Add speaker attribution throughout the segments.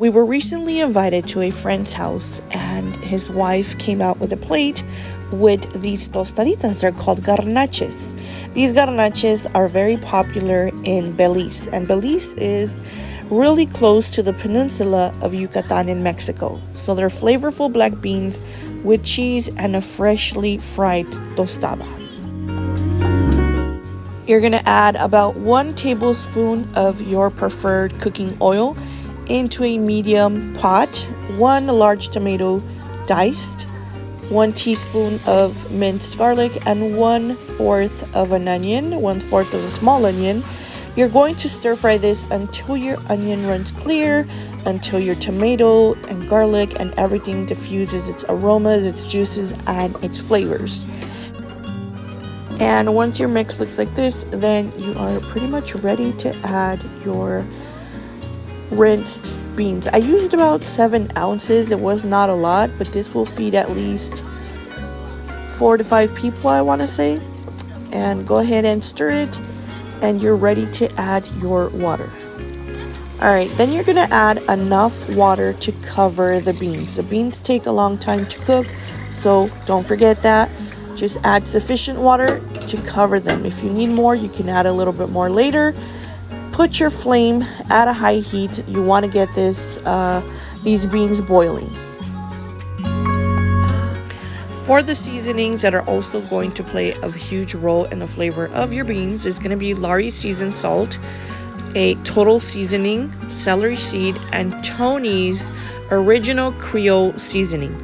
Speaker 1: We were recently invited to a friend's house, and his wife came out with a plate with these tostaditas. They're called garnaches. These garnaches are very popular in Belize, and Belize is really close to the peninsula of Yucatan in Mexico. So they're flavorful black beans with cheese and a freshly fried tostada. You're gonna add about 1 tablespoon of your preferred cooking oil into a medium pot, 1 large tomato diced, 1 teaspoon of minced garlic, and 1/4 of an onion, 1/4 of a small onion. You're going to stir fry this until your onion runs clear, until your tomato and garlic and everything diffuses its aromas, its juices, and its flavors. And once your mix looks like this, then you are pretty much ready to add your rinsed beans. I used about 7 ounces. It was not a lot, but this will feed at least 4 to 5 people, I want to say. And go ahead and stir it, and you're ready to add your water. Alright, then you're gonna add enough water to cover the beans. The beans take a long time to cook, so don't forget that. Just add sufficient water to cover them. If you need more, you can add a little bit more later. Put your flame at a high heat. You want to get these beans boiling. For the seasonings that are also going to play a huge role in the flavor of your beans is going to be Lawry's seasoned salt, a total seasoning, celery seed, and Tony's original Creole seasoning.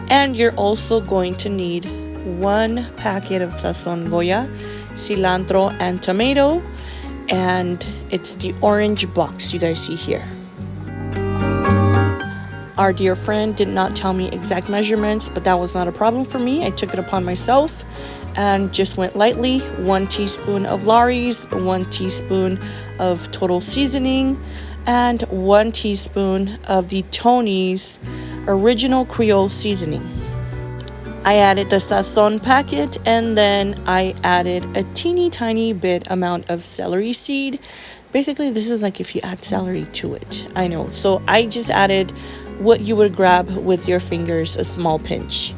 Speaker 1: And you're also going to need 1 packet of sazon Goya, cilantro, and tomato, and it's the orange box you guys see here. Our dear friend did not tell me exact measurements, but that was not a problem for me. I took it upon myself and just went lightly. 1 teaspoon of Lawry's, 1 teaspoon of total seasoning, and 1 teaspoon of the Tony's original Creole seasoning. I added the sazon packet, and then I added a teeny tiny bit amount of celery seed. Basically, this is like if you add celery to it. I know. So I just added what you would grab with your fingers, a small pinch.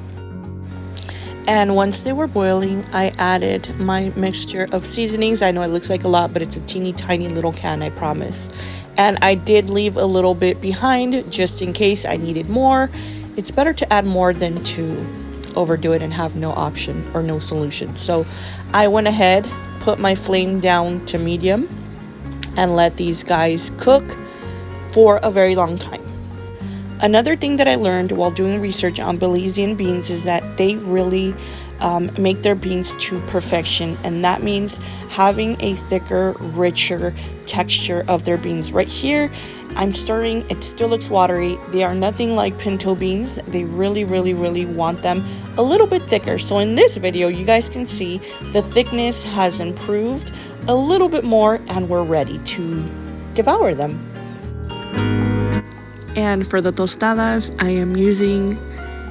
Speaker 1: And once they were boiling, I added my mixture of seasonings. I know it looks like a lot, but it's a teeny tiny little can, I promise. And I did leave a little bit behind just in case I needed more. It's better to add more than to overdo it and have no option or no solution. So I went ahead, put my flame down to medium, and let these guys cook for a very long time. Another thing that I learned while doing research on Belizean beans is that they really make their beans to perfection, and that means having a thicker, richer texture of their beans. Right here, I'm stirring, it still looks watery. They are nothing like pinto beans. They really want them a little bit thicker. So in this video, you guys can see the thickness has improved a little bit more, and we're ready to devour them. And for the tostadas, I am using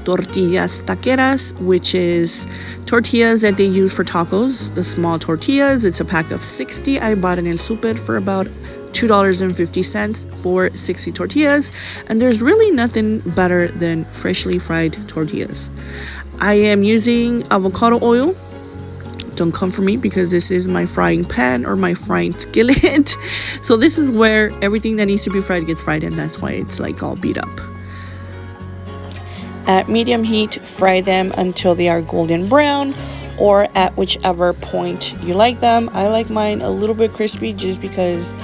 Speaker 1: tortillas taqueras, which is tortillas that they use for tacos. The small tortillas, it's a pack of 60. I bought it in El Super for about $2.50 for 60 tortillas, and there's really nothing better than freshly fried tortillas. I am using avocado oil. Don't come for me because this is my frying pan or my frying skillet. So this is where everything that needs to be fried gets fried, and that's why it's like all beat up. At medium heat, fry them until they are golden brown, or at whichever point you like them. I like mine a little bit crispy just because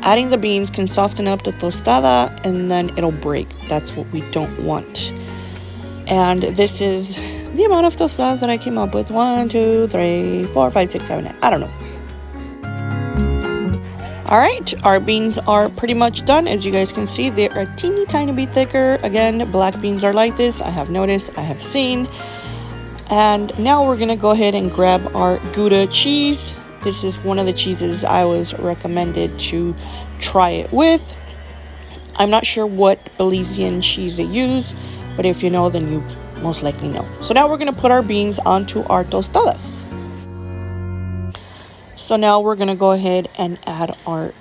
Speaker 1: adding the beans can soften up the tostada and then it'll break. That's what we don't want. And this is the amount of tostadas that I came up with. 1, 2, 3, 4, 5, 6, 7, 8. I don't know. Alright, our beans are pretty much done. As you guys can see, they are a teeny tiny bit thicker. Again, black beans are like this. I have noticed, I have seen. And now we're gonna go ahead and grab our Gouda cheese. This is one of the cheeses I was recommended to try it with. I'm not sure what Belizean cheese they use, but if you know, then you most likely know. So now we're going to put our beans onto our tostadas. So now we're going to go ahead and add our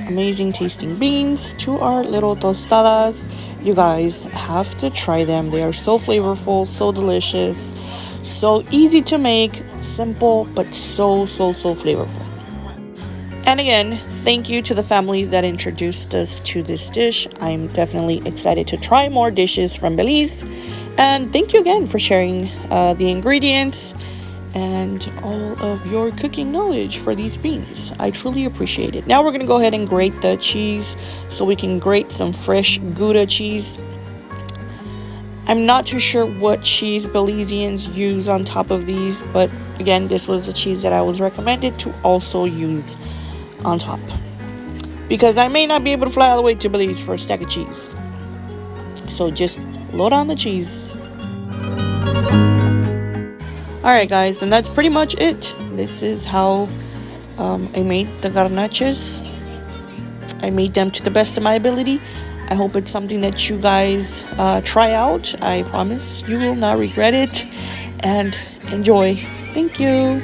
Speaker 1: amazing tasting beans to our little tostadas. You guys have to try them. They are so flavorful, so delicious, so easy to make, simple, but so flavorful. And again, thank you to the family that introduced us to this dish. I'm definitely excited to try more dishes from Belize. And thank you again for sharing the ingredients and all of your cooking knowledge for these beans. I truly appreciate it. Now we're going to go ahead and grate the cheese so we can grate some fresh Gouda cheese. I'm not too sure what cheese Belizeans use on top of these, but again, this was the cheese that I was recommended to also use on top, because I may not be able to fly all the way to Belize for a stack of cheese. So just load on the cheese. Alright guys, and that's pretty much it. This is how I made the garnaches. I made them to the best of my ability. I hope it's something that you guys try out. I promise you will not regret it. And enjoy. Thank you.